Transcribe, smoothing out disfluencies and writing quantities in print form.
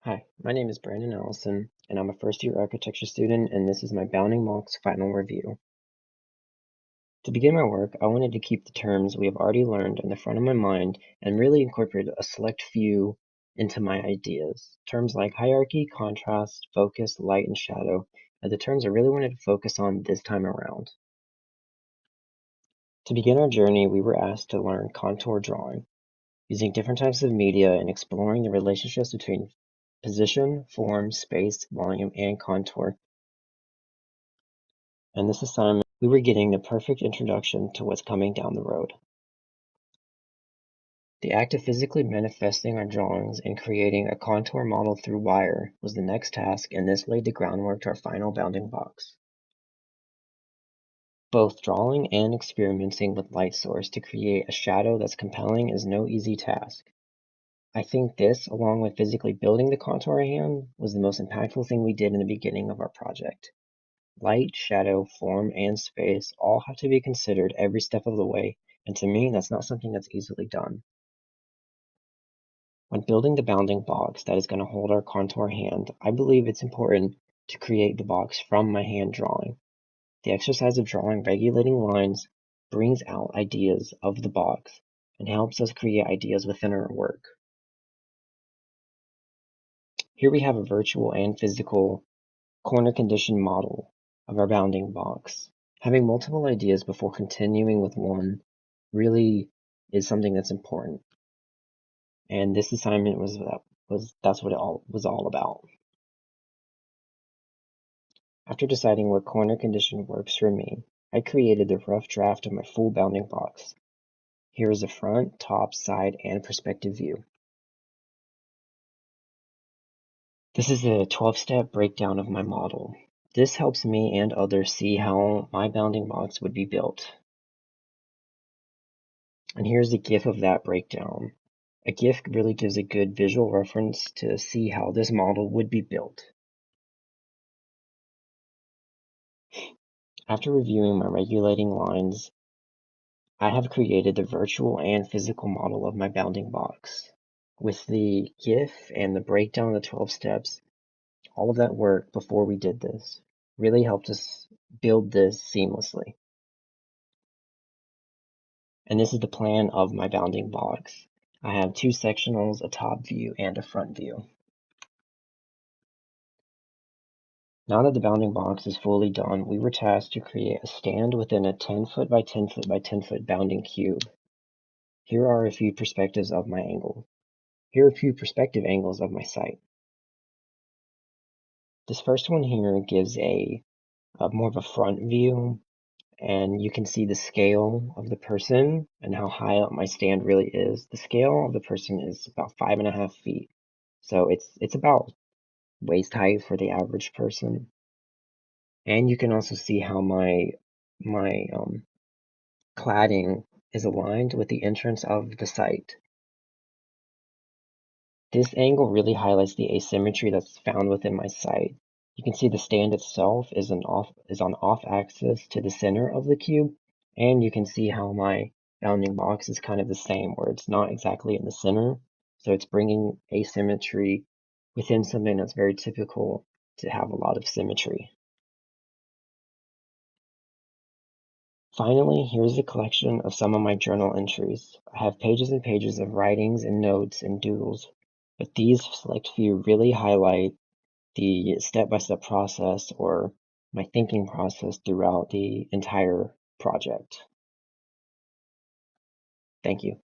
Hi, my name is Brandon Allison, and I'm a first-year architecture student, and this is my Bounding Box final review. To begin my work, I wanted to keep the terms we have already learned in the front of my mind and really incorporate a select few into my ideas. Terms like hierarchy, contrast, focus, light, and shadow are the terms I really wanted to focus on this time around. To begin our journey, we were asked to learn contour drawing, using different types of media and exploring the relationships between position, form, space, volume, and contour. In this assignment, we were getting the perfect introduction to what's coming down the road. The act of physically manifesting our drawings and creating a contour model through wire was the next task, and this laid the groundwork to our final bounding box. Both drawing and experimenting with light source to create a shadow that's compelling is no easy task. I think this, along with physically building the contour hand, was the most impactful thing we did in the beginning of our project. Light, shadow, form, and space all have to be considered every step of the way, and to me, that's not something that's easily done. When building the bounding box that is going to hold our contour hand, I believe it's important to create the box from my hand drawing. The exercise of drawing regulating lines brings out ideas of the box and helps us create ideas within our work. Here we have a virtual and physical corner condition model of our bounding box. Having multiple ideas before continuing with one really is something that's important. And this assignment that's what it all was all about. After deciding what corner condition works for me, I created the rough draft of my full bounding box. Here is a front, top, side, and perspective view. This is a 12-step breakdown of my model. This helps me and others see how my bounding box would be built. And here's a GIF of that breakdown. A GIF really gives a good visual reference to see how this model would be built. After reviewing my regulating lines, I have created the virtual and physical model of my bounding box. With the GIF and the breakdown of the 12 steps, all of that work before we did this really helped us build this seamlessly. And this is the plan of my bounding box. I have two sectionals, a top view, and a front view. Now that the bounding box is fully done, we were tasked to create a stand within a 10-foot by 10-foot by 10-foot bounding cube. Here are a few perspectives of my angle. Here are a few perspective angles of my site. This first one here gives a more of a front view, and you can see the scale of the person and how high up my stand really is. The scale of the person is about 5.5 feet, so it's about waist height for the average person. And you can also see how my cladding is aligned with the entrance of the site. This angle really highlights the asymmetry that's found within my site. You can see the stand itself is on off axis to the center of the cube, and you can see how my bounding box is kind of the same, where it's not exactly in the center, so it's bringing asymmetry within something that's very typical to have a lot of symmetry. Finally, here's a collection of some of my journal entries. I have pages and pages of writings and notes and doodles, but these select few really highlight the step-by-step process or my thinking process throughout the entire project. Thank you.